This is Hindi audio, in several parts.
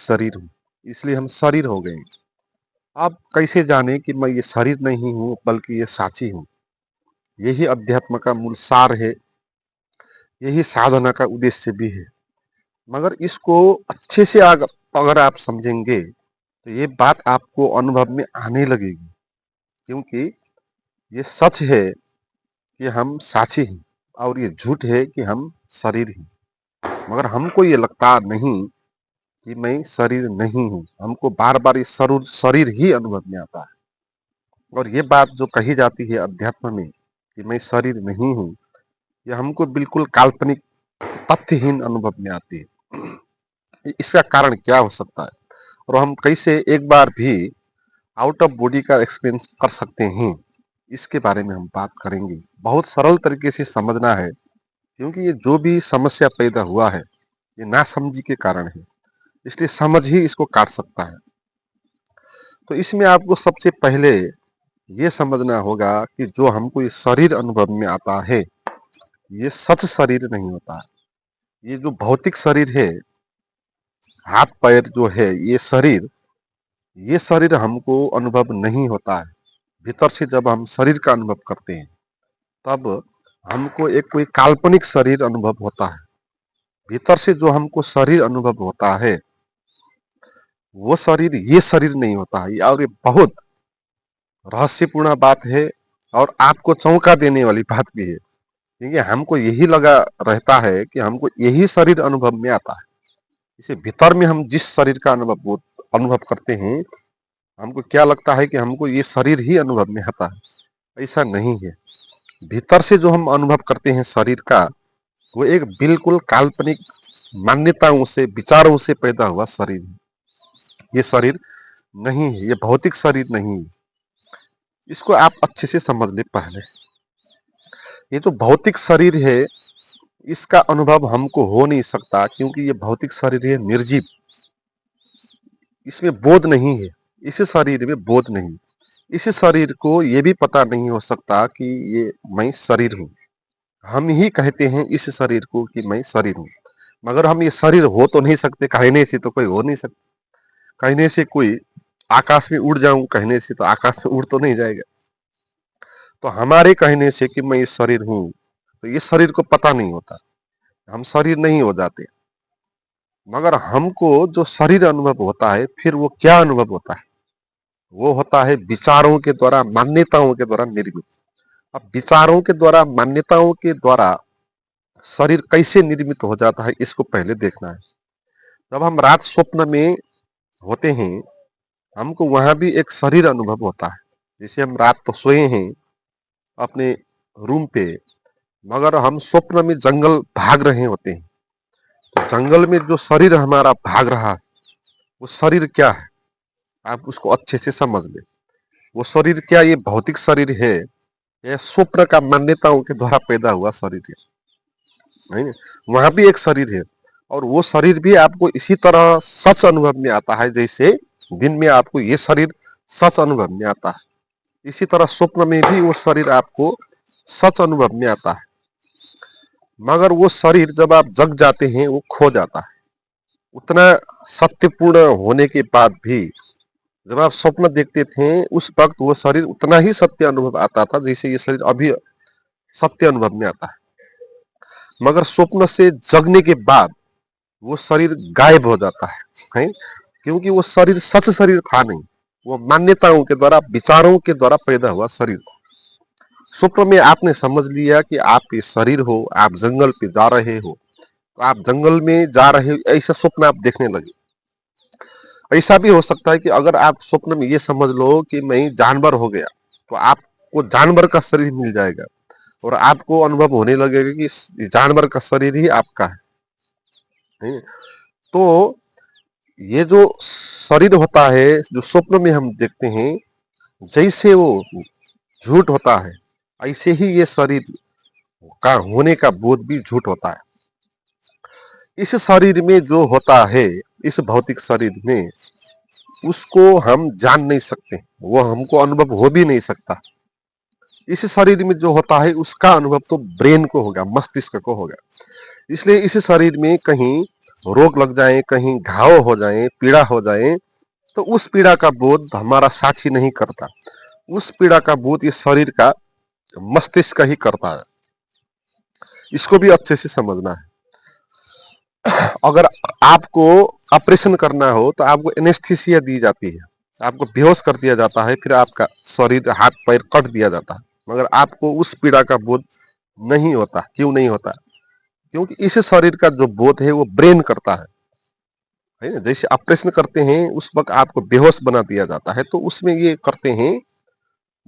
शरीर हूँ, इसलिए हम शरीर हो गए। आप कैसे जाने कि मैं ये शरीर नहीं हूँ बल्कि ये साची हूँ? यही अध्यात्म का मूल सार है, यही साधना का उद्देश्य भी है। मगर इसको अच्छे से अगर आप समझेंगे तो ये बात आपको अनुभव में आने लगेगी, क्योंकि ये सच है कि हम साची हैं और ये झूठ है कि हम शरीर हैं। मगर हमको ये लगता नहीं कि मैं शरीर नहीं हूँ, हमको बार बार ये शरीर शरीर ही अनुभव में आता है। और ये बात जो कही जाती है अध्यात्म में कि मैं शरीर नहीं हूँ, ये हमको बिल्कुल काल्पनिक तथ्यहीन अनुभव में आती है। इसका कारण क्या हो सकता है और हम कैसे एक बार भी आउट ऑफ बॉडी का एक्सपीरियंस कर सकते हैं, इसके बारे में हम बात करेंगे। बहुत सरल तरीके से समझना है, क्योंकि ये जो भी समस्या पैदा हुआ है ये नासमझी के कारण है, इसलिए समझ ही इसको काट सकता है। तो इसमें आपको सबसे पहले ये समझना होगा कि जो हमको ये शरीर अनुभव में आता है ये सच शरीर नहीं होता है। ये जो भौतिक शरीर है, हाथ पैर जो है, ये शरीर हमको अनुभव नहीं होता है। भीतर से जब हम शरीर का अनुभव करते हैं तब हमको एक कोई काल्पनिक शरीर अनुभव होता है। भीतर से जो हमको शरीर अनुभव होता है वो शरीर ये शरीर नहीं होता है। और ये बहुत रहस्यपूर्ण बात है और आपको चौंका देने वाली बात भी है, क्योंकि हमको यही लगा रहता है कि हमको यही शरीर अनुभव में आता है। इसे भीतर में हम जिस शरीर का अनुभव करते हैं, हमको क्या लगता है कि हमको ये शरीर ही अनुभव में आता है। ऐसा नहीं है। भीतर से जो हम अनुभव करते हैं शरीर का, वो एक बिल्कुल काल्पनिक मान्यताओं से विचारों से पैदा हुआ शरीर है। ये शरीर नहीं है, ये भौतिक शरीर नहीं है। इसको आप अच्छे से समझ ले। पहले ये जो भौतिक शरीर है इसका अनुभव हमको हो नहीं सकता, क्योंकि ये भौतिक शरीर है निर्जीव, इसमें बोध नहीं है। इस शरीर में बोध नहीं। इस शरीर को ये भी पता नहीं हो सकता कि ये मैं शरीर हूँ। हम ही कहते हैं इस शरीर को कि मैं शरीर हूँ, मगर हम ये शरीर हो तो नहीं सकते। कहने से तो कोई हो नहीं सकता। कहने से कोई आकाश में उड़ जाऊं, कहने से तो आकाश में उड़ तो नहीं जाएगा। तो हमारे कहने से कि मैं ये शरीर हूँ, तो ये शरीर को पता नहीं होता, हम शरीर नहीं हो जाते। मगर हमको जो शरीर अनुभव होता है, फिर वो क्या अनुभव होता है? वो होता है विचारों के द्वारा, मान्यताओं के द्वारा निर्मित। अब विचारों के द्वारा, मान्यताओं के द्वारा शरीर कैसे निर्मित हो जाता है, इसको पहले देखना है। जब हम रात स्वप्न में होते हैं, हमको वहां भी एक शरीर अनुभव होता है। जैसे हम रात तो सोए हैं अपने रूम पे, मगर हम स्वप्न में जंगल भाग रहे होते हैं। तो जंगल में जो शरीर हमारा भाग रहा है, वो शरीर क्या है? आप उसको अच्छे से समझ ले। वो शरीर क्या ये भौतिक शरीर है या स्वप्न का मान्यताओं के द्वारा पैदा हुआ शरीर है? नहीं, वहां भी एक शरीर है और वो शरीर भी आपको इसी तरह सच अनुभव में आता है, जैसे दिन में आपको ये शरीर सच अनुभव में आता है। इसी तरह स्वप्न में भी वो शरीर आपको सच अनुभव में आता है। मगर वो शरीर जब आप जग जाते हैं वो खो जाता है। उतना सत्यपूर्ण होने के बाद भी जब आप स्वप्न देखते थे उस वक्त वो शरीर उतना ही सत्य अनुभव आता था जैसे ये शरीर अभी सत्य अनुभव में आता है। मगर स्वप्न से जगने के बाद वो शरीर गायब हो जाता है, क्योंकि वो शरीर सच शरीर था नहीं। वो मान्यताओं के द्वारा, विचारों के द्वारा पैदा हुआ शरीर। स्वप्न में आपने समझ लिया कि आप ये शरीर हो, आप जंगल पे जा रहे हो, तो आप जंगल में जा रहे हो ऐसा स्वप्न आप देखने लगे। ऐसा भी हो सकता है कि अगर आप स्वप्न में ये समझ लो कि मैं जानवर हो गया, तो आपको जानवर का शरीर मिल जाएगा और आपको अनुभव होने लगेगा कि जानवर का शरीर ही आपका है। नहीं? तो ये जो शरीर होता है जो स्वप्न में हम देखते हैं, जैसे वो झूठ होता है, ऐसे ही ये शरीर का होने का बोध भी झूठ होता है। इस शरीर में जो होता है, इस भौतिक शरीर में, उसको हम जान नहीं सकते, वो हमको अनुभव हो भी नहीं सकता। इस शरीर में जो होता है उसका अनुभव तो ब्रेन को होगा, मस्तिष्क को होगा। इसलिए इस शरीर में कहीं रोग लग जाए, कहीं घाव हो जाए, पीड़ा हो जाए, तो उस पीड़ा का बोध हमारा साक्षी नहीं करता। उस पीड़ा का बोध ये शरीर का मस्तिष्क ही करता है। इसको भी अच्छे से समझना है। अगर आपको ऑपरेशन करना हो तो आपको एनेस्थीसिया दी जाती है, आपको बेहोश कर दिया जाता है, फिर आपका शरीर हाथ पैर कट दिया जाता है, मगर आपको उस पीड़ा का बोध नहीं होता। क्यों नहीं होता? क्योंकि इस शरीर का जो बोध है वो ब्रेन करता है ना। जैसे ऑपरेशन करते हैं उस वक्त आपको बेहोश बना दिया जाता है, तो उसमें ये करते हैं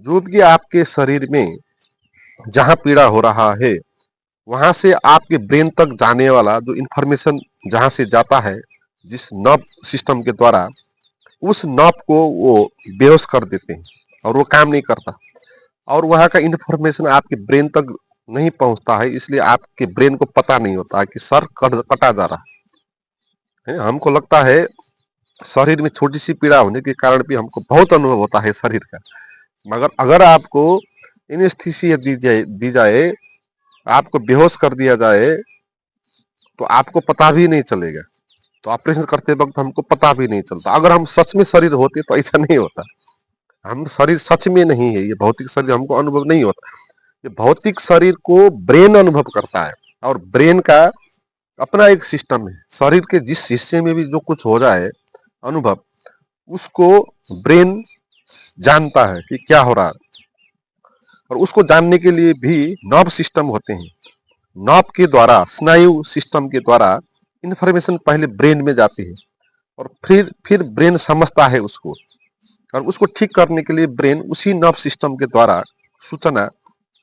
जो भी आपके शरीर में जहां पीड़ा हो रहा है वहां से आपके ब्रेन तक जाने वाला जो इंफॉर्मेशन जहां से जाता है, जिस नर्व सिस्टम के द्वारा, उस नर्व को वो बेहोश कर देते हैं और वो काम नहीं करता, और वहां का इंफॉर्मेशन आपके ब्रेन तक नहीं पहुंचता है, इसलिए आपके ब्रेन को पता नहीं होता कि सर कटा जा रहा है। हमको लगता है शरीर में छोटी सी पीड़ा होने के कारण भी हमको बहुत अनुभव होता है शरीर का, मगर अगर आपको एनेस्थीसिया दी जाए, आपको बेहोश कर दिया जाए, तो आपको पता भी नहीं चलेगा। तो ऑपरेशन करते वक्त हमको पता भी नहीं चलता। अगर हम सच में शरीर होते तो ऐसा नहीं होता। हम शरीर सच में नहीं है, ये भौतिक शरीर हमको अनुभव नहीं होता। ये भौतिक शरीर को ब्रेन अनुभव करता है, और ब्रेन का अपना एक सिस्टम है। शरीर के जिस हिस्से में भी जो कुछ हो जाए अनुभव, उसको ब्रेन जानता है कि क्या हो रहा है, और उसको जानने के लिए भी नर्व सिस्टम होते हैं। नर्व के द्वारा, स्नायु सिस्टम के द्वारा इंफॉर्मेशन पहले ब्रेन में जाती है, और फिर ब्रेन समझता है उसको, और उसको ठीक करने के लिए ब्रेन उसी नर्व सिस्टम के द्वारा सूचना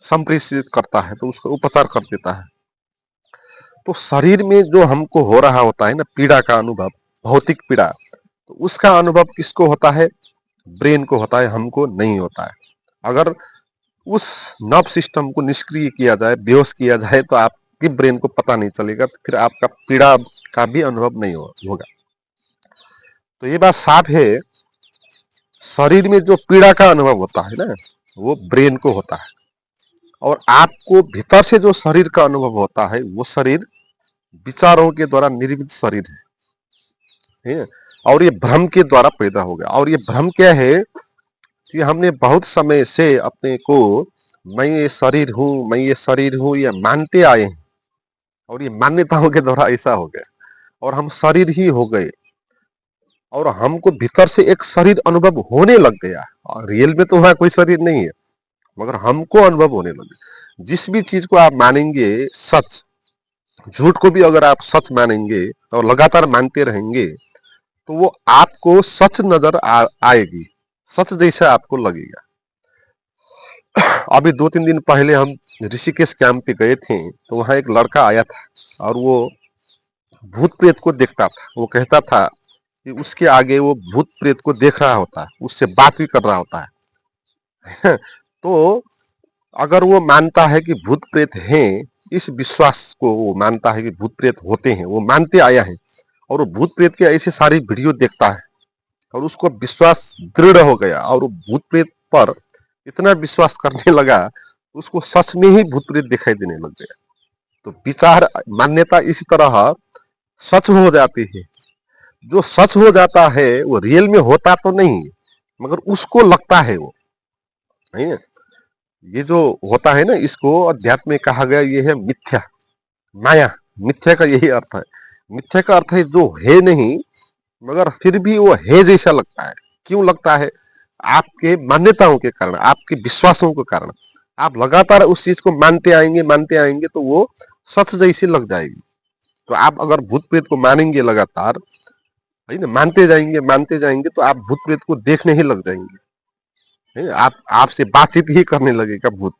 संप्रेषित करता है, तो उसका उपचार कर देता है। तो शरीर में जो हमको हो रहा होता है ना पीड़ा का अनुभव, भौतिक पीड़ा, तो उसका अनुभव किसको होता है? ब्रेन को होता है, हमको नहीं होता है। अगर उस नर्व सिस्टम को निष्क्रिय किया जाए, बेहोश किया जाए, तो आपके ब्रेन को पता नहीं चलेगा, तो फिर आपका पीड़ा का भी अनुभव नहीं होगा। तो ये बात साफ है, शरीर में जो पीड़ा का अनुभव होता है ना, वो ब्रेन को होता है, और आपको भीतर से जो शरीर का अनुभव होता है वो शरीर विचारों के द्वारा निर्मित शरीर है। और ये भ्रम के द्वारा पैदा हो गया। और ये भ्रम क्या है कि हमने बहुत समय से अपने को मैं ये शरीर हूं, मैं ये शरीर हूं, ये मानते आए हैं, और ये मान्यताओं के द्वारा ऐसा हो गया, और हम शरीर ही हो गए, और हमको भीतर से एक शरीर अनुभव होने लग गया। और रियल में तो वहां कोई शरीर नहीं है, मगर हमको अनुभव होने लगे। जिस भी चीज को आप मानेंगे सच, झूठ को भी अगर आप सच मानेंगे और लगातार मानते रहेंगे, तो वो आपको सच नजर आएगी, सच जैसा आपको लगेगा। अभी 2-3 दिन पहले हम ऋषिकेश कैंप पे गए थे, तो वहां एक लड़का आया था, और वो भूत प्रेत को देखता था। वो कहता था कि उसके आगे वो भूत प्रेत को देख रहा होता है, उससे बात भी कर रहा होता है। तो अगर वो मानता है कि भूत प्रेत हैं, इस विश्वास को वो मानता है कि भूत प्रेत होते हैं, वो मानते आया है, और वो भूत प्रेत के ऐसे सारी वीडियो देखता है, और उसको विश्वास दृढ़ हो गया, और वो भूत प्रेत पर इतना विश्वास करने लगा, उसको सच में ही भूत प्रेत दिखाई देने लग गया। तो विचार, मान्यता इसी तरह सच हो जाती है। जो सच हो जाता है वो रियल में होता तो नहीं, मगर उसको लगता है वो, नहीं है। ये जो होता है ना, इसको अध्यात्म में कहा गया, ये है मिथ्या, माया। मिथ्या का यही अर्थ है। मिथ्या का अर्थ है जो है नहीं, मगर फिर भी वो है जैसा लगता है। क्यों लगता है? आपके मान्यताओं के कारण, आपके विश्वासों के कारण। आप लगातार उस चीज को मानते आएंगे तो वो सच जैसी लग जाएगी। तो आप अगर भूत प्रेत को मानेंगे लगातार, है ना, मानते जाएंगे, तो आप भूत प्रेत को देखने ही लग जाएंगे, है ना? आप आपसे बातचीत ही करने लगेगा भूत।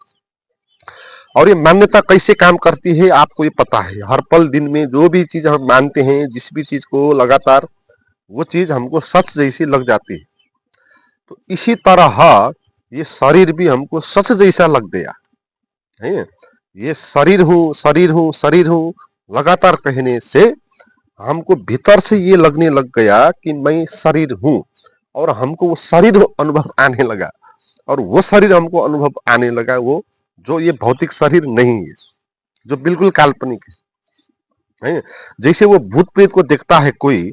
और ये मान्यता कैसे काम करती है आपको ये पता है। हर पल दिन में जो भी चीज हम मानते हैं, जिस भी चीज को लगातार, वो चीज हमको सच जैसी लग जाती है। तो इसी तरह ये शरीर भी हमको सच जैसा लग गया है। ये शरीर हूँ, शरीर हूँ, शरीर हूँ लगातार कहने से हमको भीतर से ये लगने लग गया कि मैं शरीर हूँ, और हमको वो शरीर अनुभव आने लगा, और वो शरीर हमको अनुभव आने लगा, वो जो ये भौतिक शरीर नहीं है, जो बिल्कुल काल्पनिक है। है। जैसे वो भूत प्रेत को देखता है कोई,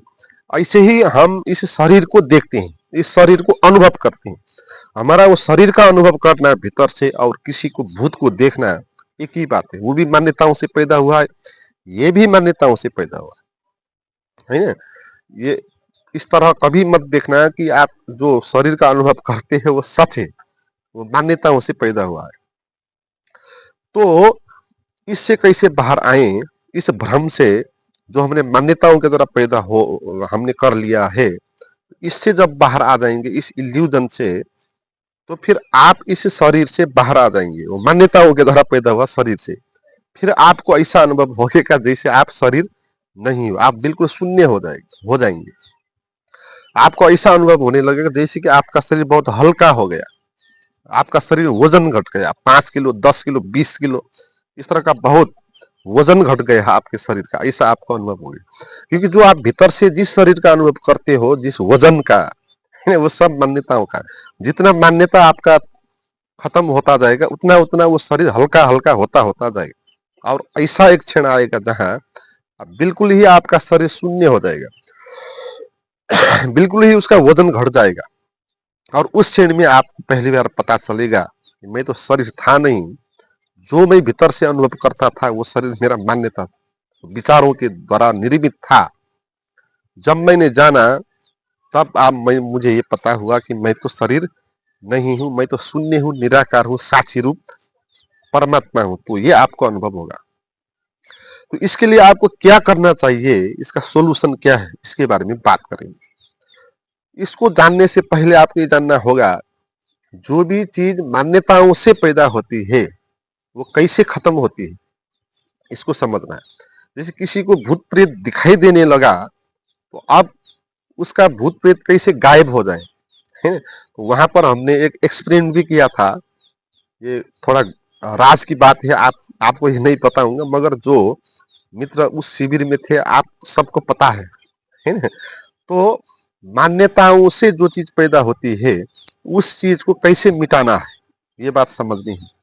ऐसे ही हम इस शरीर को देखते हैं, इस शरीर को अनुभव करते हैं। हमारा वो शरीर का अनुभव करना है भीतर से, और किसी को भूत को देखना है, एक ही बात है। वो भी मान्यताओं से पैदा हुआ है, ये भी मान्यताओं से पैदा हुआ है ना। ये इस तरह कभी मत देखना कि आप जो शरीर का अनुभव करते हैं वो सच है, वो मान्यताओं से पैदा हुआ है। तो इससे कैसे बाहर आए, इस भ्रम से जो हमने मान्यताओं के द्वारा पैदा हो हमने कर लिया है, इससे जब बाहर आ जाएंगे इस इल्यूजन से, तो फिर आप इस शरीर से बाहर आ जाएंगे, वो मान्यताओं के द्वारा पैदा हुआ शरीर से। फिर आपको ऐसा अनुभव होगा जैसे आप शरीर नहीं हो, आप बिल्कुल शून्य हो जाएंगे। आपको ऐसा अनुभव होने लगेगा जैसे कि आपका शरीर बहुत हल्का हो गया, आपका शरीर वजन घट गया, 5 किलो, 10 किलो, 20 किलो, इस तरह का बहुत वजन घट गया आपके शरीर का, ऐसा आपको अनुभव होगा। क्योंकि जो आप भीतर से जिस शरीर का अनुभव करते हो, जिस वजन का, वो सब मान्यताओं का। जितना मान्यता आपका खत्म होता जाएगा, उतना उतना वो शरीर हल्का हल्का होता होता जाएगा, और ऐसा एक क्षण आएगा जहां बिल्कुल ही आपका शरीर शून्य हो जाएगा, बिल्कुल ही उसका वजन घट जाएगा, और उस क्षण में आपको पहली बार पता चलेगा कि मैं तो शरीर था नहीं, जो मैं भीतर से अनुभव करता था वो शरीर मेरा मान्यता विचारों के द्वारा निर्मित था। जब मैंने जाना, तब मुझे ये पता हुआ कि मैं तो शरीर नहीं हूं, मैं तो शून्य हूं, निराकार हूं, साक्षी रूप परमात्मा हूं। तो ये आपको अनुभव होगा। तो इसके लिए आपको क्या करना चाहिए, इसका सोल्यूशन क्या है, इसके बारे में बात करेंगे। इसको जानने से पहले आपको ये जानना होगा, जो भी चीज मान्यताओं से पैदा होती है वो कैसे खत्म होती है, इसको समझना है। जैसे किसी को भूत प्रेत दिखाई देने लगा, तो अब उसका भूत प्रेत कैसे गायब हो जाए, है। तो वहां पर हमने एक एक्सपेरिमेंट भी किया था। ये थोड़ा राज की बात है, आपको ये नहीं पता होगा, मगर जो मित्र उस शिविर में थे आप सबको पता है ना। तो मान्यताओं से जो चीज पैदा होती है, उस चीज को कैसे मिटाना है, ये बात समझनी है।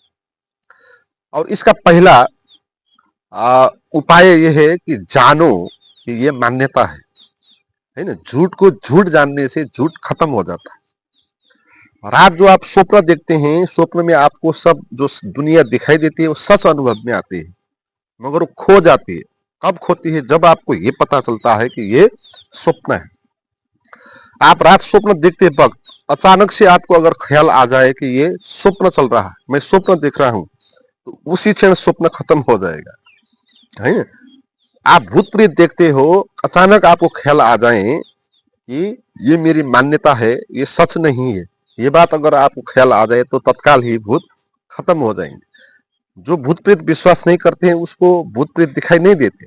और इसका पहला उपाय यह है कि जानो कि ये मान्यता है ना। झूठ को झूठ जानने से झूठ खत्म हो जाता है। रात जो आप स्वप्न देखते हैं, स्वप्न में आपको सब जो दुनिया दिखाई देती है वो सच अनुभव में आती है, मगर वो खो जाती है। कब खोती है, जब आपको ये पता चलता है कि ये स्वप्न है। आप रात स्वप्न देखते वक्त अचानक से आपको अगर ख्याल आ जाए कि ये स्वप्न चल रहा है, मैं स्वप्न देख रहा हूं, तो उसी क्षण स्वप्न खत्म हो जाएगा, है। आप भूत प्रेत देखते हो, अचानक आपको ख्याल आ जाए कि ये मेरी मान्यता है, ये सच नहीं है, ये बात अगर आपको ख्याल आ जाए, तो तत्काल ही भूत खत्म हो जाएंगे। जो भूत प्रेत विश्वास नहीं करते हैं उसको भूत प्रेत दिखाई नहीं देते।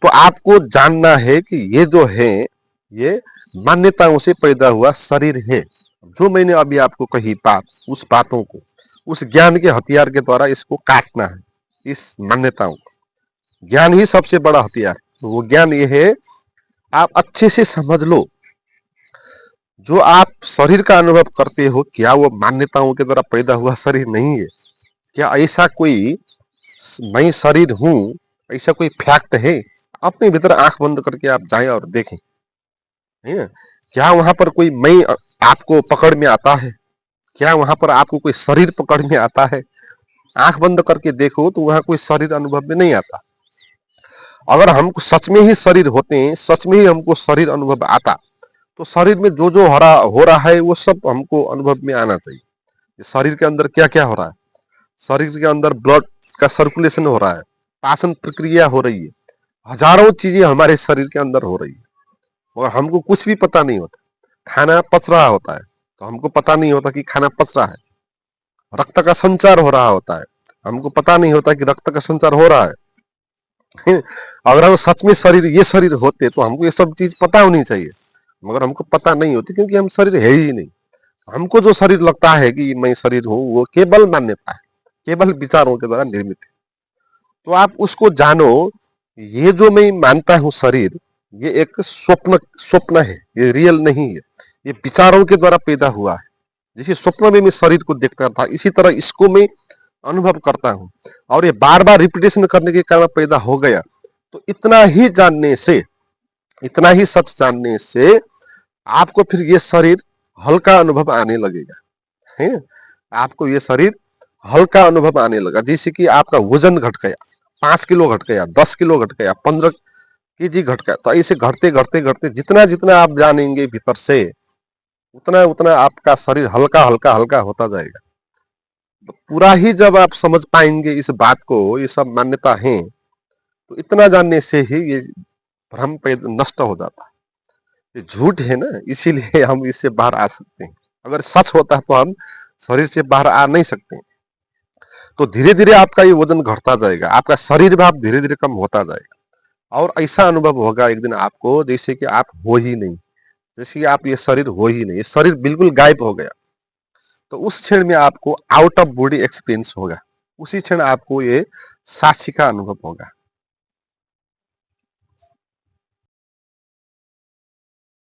तो आपको जानना है कि ये जो है, ये मान्यताओं से पैदा हुआ शरीर है। जो मैंने अभी आपको कही बात, उस बातों को, उस ज्ञान के हथियार के द्वारा इसको काटना है, इस मान्यताओं को। ज्ञान ही सबसे बड़ा हथियार। तो वो ज्ञान ये है, आप अच्छे से समझ लो, जो आप शरीर का अनुभव करते हो, क्या वो मान्यताओं के द्वारा पैदा हुआ शरीर नहीं है? क्या ऐसा कोई मैं शरीर हूं, ऐसा कोई फैक्ट है? अपने भीतर आंख बंद करके आप जाएं और देखें, है ना। क्या वहां पर कोई मैं आपको पकड़ में आता है? क्या वहां पर आपको कोई शरीर पकड़ में आता है? आंख बंद करके देखो तो वहां कोई शरीर अनुभव में नहीं आता। अगर हमको सच में ही शरीर होते हैं, सच में ही हमको शरीर अनुभव आता, तो शरीर में जो जो हो रहा है वो सब हमको अनुभव में आना चाहिए। शरीर के अंदर क्या क्या हो रहा है, शरीर के अंदर ब्लड का सर्कुलेशन हो रहा है, पाचन प्रक्रिया हो रही है, हजारों चीजें हमारे शरीर के अंदर हो रही है, और हमको कुछ भी पता नहीं होता। खाना पच रहा होता है तो हमको पता नहीं होता कि खाना पच रहा है। रक्त का संचार हो रहा होता है, हमको पता नहीं होता कि रक्त का संचार हो रहा है। अगर हम सच में शरीर, ये शरीर होते तो हमको ये सब चीज पता होनी चाहिए, मगर हमको पता नहीं होती क्योंकि हम शरीर है ही नहीं। हमको जो शरीर लगता है कि मैं शरीर हूं, वो केवल मान्यता है, केवल विचारों के द्वारा निर्मित है। तो आप उसको जानो, ये जो मैं मानता हूं शरीर, ये एक स्वप्न स्वप्न है, ये रियल नहीं है, ये विचारों के द्वारा पैदा हुआ है। जैसे स्वप्न में मैं शरीर को देखता था, इसी तरह इसको मैं अनुभव करता हूं, और ये बार बार रिपीटेशन करने के कारण पैदा हो गया। तो इतना ही जानने से, इतना ही सच जानने से आपको फिर ये शरीर हल्का अनुभव आने लगेगा है। आपको ये शरीर हल्का अनुभव आने लगा, जैसे कि आपका वजन घट गया, 5 किलो घट गया, 10 किलो घट गया, 15 केजी घट गया। तो ऐसे घटते घटते घटते जितना जितना आप जानेंगे भीतर से, उतना उतना आपका शरीर हल्का हल्का हल्का होता जाएगा। तो पूरा ही जब आप समझ पाएंगे इस बात को, ये सब मान्यता है, तो इतना जानने से ही ये भ्रम नष्ट हो जाता है। ये झूठ है ना, इसीलिए हम इससे बाहर आ सकते हैं। अगर सच होता तो हम शरीर से बाहर आ नहीं सकते। तो धीरे धीरे आपका ये वजन घटता जाएगा, आपका शरीर भाव धीरे धीरे कम होता जाएगा, और ऐसा अनुभव होगा एक दिन आपको जैसे कि आप हो ही नहीं, जैसे कि आप ये शरीर हो ही नहीं, ये शरीर बिल्कुल गायब हो गया। तो उस क्षण में आपको आउट ऑफ बॉडी एक्सपीरियंस होगा, उसी क्षण आपको ये साक्षी का अनुभव होगा।